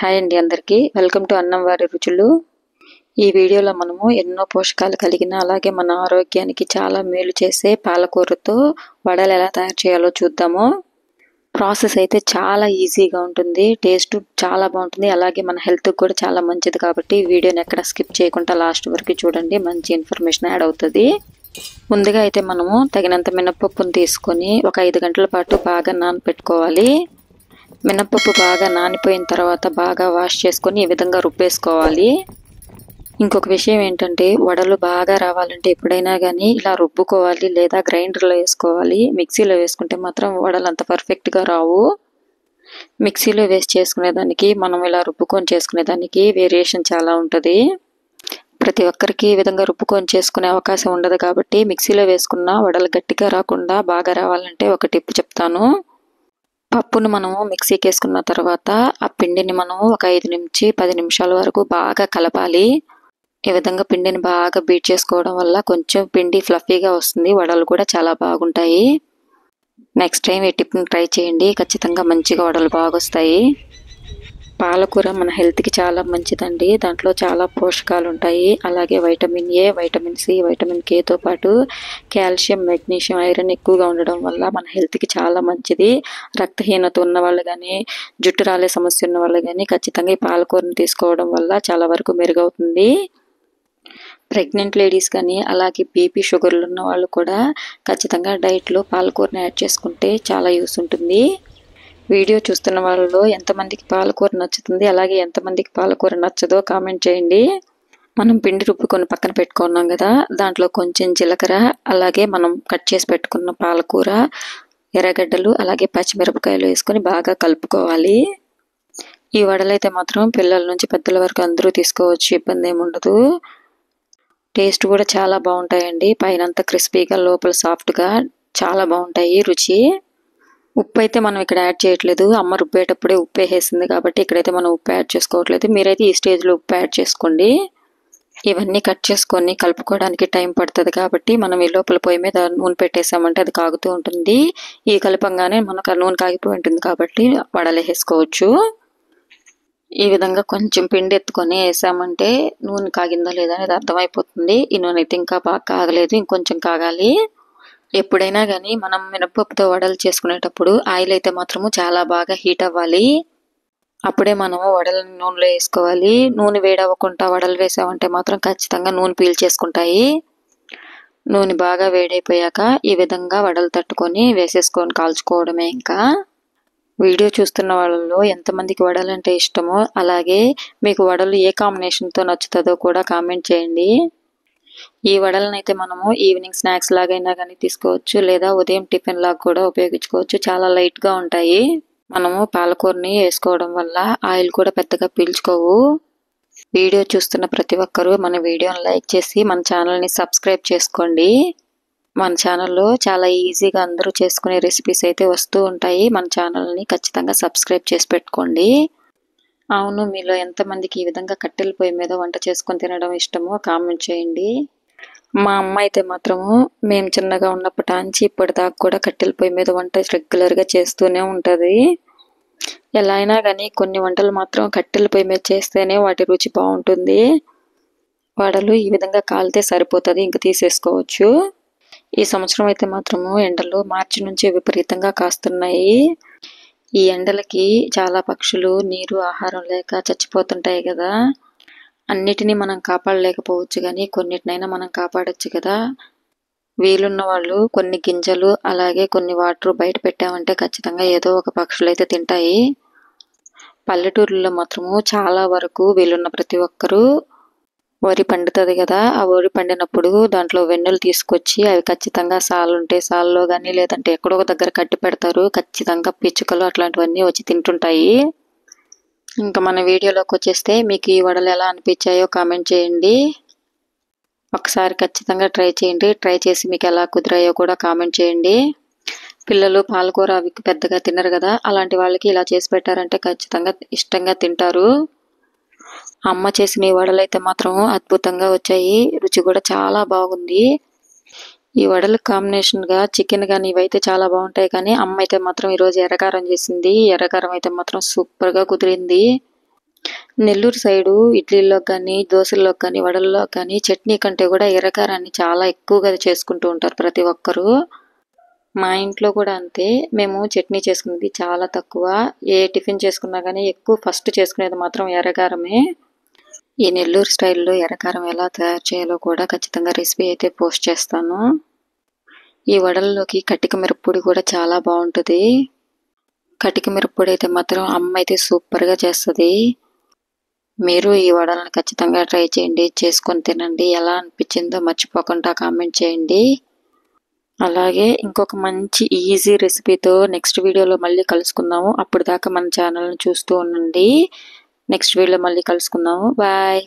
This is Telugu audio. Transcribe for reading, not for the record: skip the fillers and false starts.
హాయ్ అండి అందరికీ వెల్కమ్ టు అన్నం వారి రుచులు. ఈ వీడియోలో మనము ఎన్నో పోషకాలు కలిగిన అలాగే మన ఆరోగ్యానికి చాలా మేలు చేసే పాలకూరతో వడలు ఎలా తయారు చేయాలో చూద్దాము. ప్రాసెస్ అయితే చాలా ఈజీగా ఉంటుంది, టేస్ట్ చాలా బాగుంటుంది, అలాగే మన హెల్త్కి కూడా చాలా మంచిది. కాబట్టి వీడియోని ఎక్కడ స్కిప్ చేయకుండా లాస్ట్ వరకు చూడండి, మంచి ఇన్ఫర్మేషన్ యాడ్ అవుతుంది. ముందుగా అయితే మనము తగినంత మినపప్పును తీసుకొని ఒక 5 గంటల పాటు బాగా నానబెట్టుకోవాలి. మినపప్పు బాగా నానిపోయిన తర్వాత బాగా వాష్ చేసుకొని ఈ విధంగా రుబ్బేసుకోవాలి. ఇంకొక విషయం ఏంటంటే వడలు బాగా రావాలంటే ఎప్పుడైనా కానీ ఇలా రుబ్బుకోవాలి లేదా గ్రైండర్లో వేసుకోవాలి. మిక్సీలో వేసుకుంటే మాత్రం వడలు అంత పర్ఫెక్ట్గా రావు. మిక్సీలో వేసి చేసుకునేదానికి మనం ఇలా రుబ్బుకొని చేసుకునేదానికి వేరియేషన్ చాలా ఉంటుంది. ప్రతి ఒక్కరికి ఈ విధంగా రుబ్బుకొని చేసుకునే అవకాశం ఉండదు కాబట్టి మిక్సీలో వేసుకున్న వడలు గట్టిగా రాకుండా బాగా రావాలంటే ఒక టిప్ చెప్తాను. పప్పును మనము మిక్సీకి వేసుకున్న తర్వాత ఆ పిండిని మనము ఒక 5 నుంచి 10 నిమిషాల వరకు బాగా కలపాలి. ఈ విధంగా పిండిని బాగా బీట్ చేసుకోవడం వల్ల కొంచెం పిండి ఫ్లఫీగా వస్తుంది, వడలు కూడా చాలా బాగుంటాయి. నెక్స్ట్ టైం ఈ టిప్ని ట్రై చేయండి, ఖచ్చితంగా మంచిగా వడలు బాగా వస్తాయి. పాలకూర మన హెల్త్కి చాలా మంచిదండి, దాంట్లో చాలా పోషకాలు ఉంటాయి. అలాగే vitamin A, vitamin C, vitamin కేతో పాటు కాల్షియం, మెగ్నీషియం, ఐరన్ ఎక్కువగా ఉండడం వల్ల మన హెల్త్కి చాలా మంచిది. రక్తహీనత ఉన్న వాళ్ళు కానీ జుట్టు రాలే సమస్య ఉన్న వాళ్ళు కానీ ఖచ్చితంగా ఈ పాలకూరను తీసుకోవడం వల్ల చాలా వరకు మెరుగవుతుంది. ప్రెగ్నెంట్ లేడీస్ కానీ అలాగే బీపీ షుగర్లు ఉన్న వాళ్ళు కూడా ఖచ్చితంగా డైట్లో పాలకూరను యాడ్ చేసుకుంటే చాలా యూస్ ఉంటుంది. వీడియో చూస్తున్న వాళ్ళలో ఎంతమందికి పాలకూర నచ్చుతుంది, అలాగే ఎంతమందికి పాలకూర నచ్చదో కామెంట్ చేయండి. మనం పిండి రుబ్బుకొని పక్కన పెట్టుకున్నాం కదా, దాంట్లో కొంచెం జీలకర్ర, అలాగే మనం కట్ చేసి పెట్టుకున్న పాలకూర, ఎర్రగడ్డలు, అలాగే పచ్చిమిరపకాయలు వేసుకొని బాగా కలుపుకోవాలి. ఈ వడలైతే మాత్రం పిల్లల నుంచి పెద్దల వరకు అందరూ తీసుకోవచ్చు, ఇబ్బంది ఏమి ఉండదు. టేస్ట్ కూడా చాలా బాగుంటాయండి, పైన అంతా క్రిస్పీగా లోపల సాఫ్ట్గా చాలా బాగుంటాయి రుచి. ఉప్పు అయితే మనం ఇక్కడ యాడ్ చేయట్లేదు, అమ్మ రుబ్బేటప్పుడే ఉప్పు వేసేసింది కాబట్టి ఇక్కడైతే మనం ఉప్పు యాడ్ చేసుకోవట్లేదు. మీరైతే ఈ స్టేజ్లో ఉప్పు యాడ్ చేసుకోండి. ఇవన్నీ కట్ చేసుకొని కలుపుకోవడానికి టైం పడుతుంది కాబట్టి మనం ఈ లోపల పొయ్యి మీద నూనె పెట్టేసామంటే అది కాగుతూ ఉంటుంది. ఈ కలపంగానే మనకు నూనె కాగిపోయి ఉంటుంది కాబట్టి వడలు వేసుకోవచ్చు. ఈ విధంగా కొంచెం పిండి ఎత్తుకొని వేసామంటే నూనె కాగిందా లేదా అనేది అర్థమైపోతుంది. ఈ నూనె అయితే ఇంకా బాగా కాగలేదు, ఇంకొంచెం కాగాలి. ఎప్పుడైనా కానీ మనం మినపప్పుతో వడలు చేసుకునేటప్పుడు ఆయిల్ అయితే మాత్రము చాలా బాగా హీట్ అవ్వాలి, అప్పుడే మనము వడలను నూనెలో వేసుకోవాలి. నూనె వేడవ్వకుండా వడలు వేసామంటే మాత్రం ఖచ్చితంగా నూనె పీల్చేసుకుంటాయి. నూనె బాగా వేడైపోయాక ఈ విధంగా వడలు తట్టుకొని వేసేసుకొని కాల్చుకోవడమే. ఇంకా వీడియో చూస్తున్న వాళ్ళలో ఎంతమందికి వడలు అంటే ఇష్టమో, అలాగే మీకు వడలు ఏ కాంబినేషన్తో నచ్చుతుందో కూడా కామెంట్ చేయండి. ఈ వడలను అయితే మనము ఈవినింగ్ స్నాక్స్ లాగైనా కానీ తీసుకోవచ్చు, లేదా ఉదయం టిఫిన్ లాగా కూడా ఉపయోగించుకోవచ్చు. చాలా లైట్గా ఉంటాయి. మనము పాలకూరని వేసుకోవడం వల్ల ఆయిల్ కూడా పెద్దగా పీల్చుకోవు. వీడియో చూస్తున్న ప్రతి ఒక్కరూ మన వీడియోని లైక్ చేసి మన ఛానల్ని సబ్స్క్రైబ్ చేసుకోండి. మన ఛానల్లో చాలా ఈజీగా అందరూ చేసుకునే రెసిపీస్ అయితే వస్తూ ఉంటాయి. మన ఛానల్ని ఖచ్చితంగా సబ్స్క్రైబ్ చేసి పెట్టుకోండి. అవును, మీలో ఎంతమందికి ఈ విధంగా కట్టెల పొయ్యి మీద వంట చేసుకొని తినడం ఇష్టమో కామెంట్ చేయండి. మా అమ్మ అయితే మాత్రము మేము చిన్నగా ఉన్నప్పటి నుంచి ఇప్పటిదాకా కూడా కట్టెల పొయ్యి మీద వంట రెగ్యులర్గా చేస్తూనే ఉంటుంది. ఎలా అయినా కానీ కొన్ని వంటలు మాత్రం కట్టెల పొయ్యి మీద చేస్తేనే వాటి రుచి బాగుంటుంది. వడలు ఈ విధంగా కాలితే సరిపోతుంది, ఇంక తీసేసుకోవచ్చు. ఈ సంవత్సరం అయితే మాత్రము ఎండలు మార్చి నుంచి విపరీతంగా కాస్తున్నాయి. ఈ ఎండలకి చాలా పక్షులు నీరు ఆహారం లేక చచ్చిపోతుంటాయి కదా. అన్నిటినీ మనం కాపాడలేకపోవచ్చు కానీ కొన్నిటినైనా మనం కాపాడొచ్చు కదా. వీలున్న వాళ్ళు కొన్ని గింజలు అలాగే కొన్ని వాటర్ బయట పెట్టామంటే ఖచ్చితంగా ఏదో ఒక పక్షులు అయితే తింటాయి. పల్లెటూరులో మాత్రము చాలా వరకు వీలున్న ప్రతి ఒక్కరూ వరి పండుతుంది కదా, ఆ వరి పండినప్పుడు దాంట్లో వెన్నులు తీసుకొచ్చి అవి ఖచ్చితంగా సాలు ఉంటే సాల్లో కానీ లేదంటే ఎక్కడో ఒక దగ్గర కట్టి పెడతారు. ఖచ్చితంగా పిచ్చుకలు అట్లాంటివన్నీ వచ్చి తింటుంటాయి. ఇంకా మన వీడియోలోకి వచ్చేస్తే మీకు ఈ వడలు ఎలా అనిపించాయో కామెంట్ చేయండి. ఒకసారి ఖచ్చితంగా ట్రై చేయండి, ట్రై చేసి మీకు ఎలా కుదిరాయో కూడా కామెంట్ చేయండి. పిల్లలు పాలకూర అవి పెద్దగా తినరు కదా, అలాంటి వాళ్ళకి ఇలా చేసి పెట్టారంటే ఖచ్చితంగా ఇష్టంగా తింటారు. అమ్మ చేసిన ఈ వడలు అయితే మాత్రం అద్భుతంగా వచ్చాయి, రుచి కూడా చాలా బాగుంది. ఈ వడల కాంబినేషన్గా చికెన్ కానీ ఇవైతే చాలా బాగుంటాయి, కానీ అమ్మ అయితే మాత్రం ఈరోజు ఎర్రకారం చేసింది. ఎర్రకారం అయితే మాత్రం సూపర్గా కుదిరింది. నెల్లూరు సైడు ఇడ్లీల్లో కానీ దోశల్లో కానీ వడల్లో కానీ చట్నీ కంటే కూడా ఎర్రకారాన్ని చాలా ఎక్కువగా చేసుకుంటూ ఉంటారు ప్రతి ఒక్కరూ. మా ఇంట్లో కూడా అంతే. మేము చట్నీ చేసుకునేది చాలా తక్కువ. ఏ టిఫిన్ చేసుకున్నా కానీ ఎక్కువ ఫస్ట్ చేసుకునేది మాత్రం ఎర్రకారమే. ఈ నెల్లూరు స్టైల్లో ఎర్రకారం ఎలా తయారు చేయాలో కూడా ఖచ్చితంగా రెసిపీ అయితే పోస్ట్ చేస్తాను. ఈ వడల్లోకి కటిక మిరప్పొడి కూడా చాలా బాగుంటుంది. కటిక మిరప్పొడి అయితే మాత్రం అమ్మ అయితే సూపర్గా చేస్తుంది. మీరు ఈ వడలను ఖచ్చితంగా ట్రై చేయండి, చేసుకొని తినండి. ఎలా అనిపించిందో మర్చిపోకుండా కామెంట్ చేయండి. అలాగే ఇంకొక మంచి ఈజీ రెసిపీతో నెక్స్ట్ వీడియోలో మళ్ళీ కలుసుకుందాము. అప్పుడు దాకా మన ఛానల్ని చూస్తూ ఉండండి. నెక్స్ట్ వీడియోలో మళ్ళీ కలుసుకుందాము. బాయ్.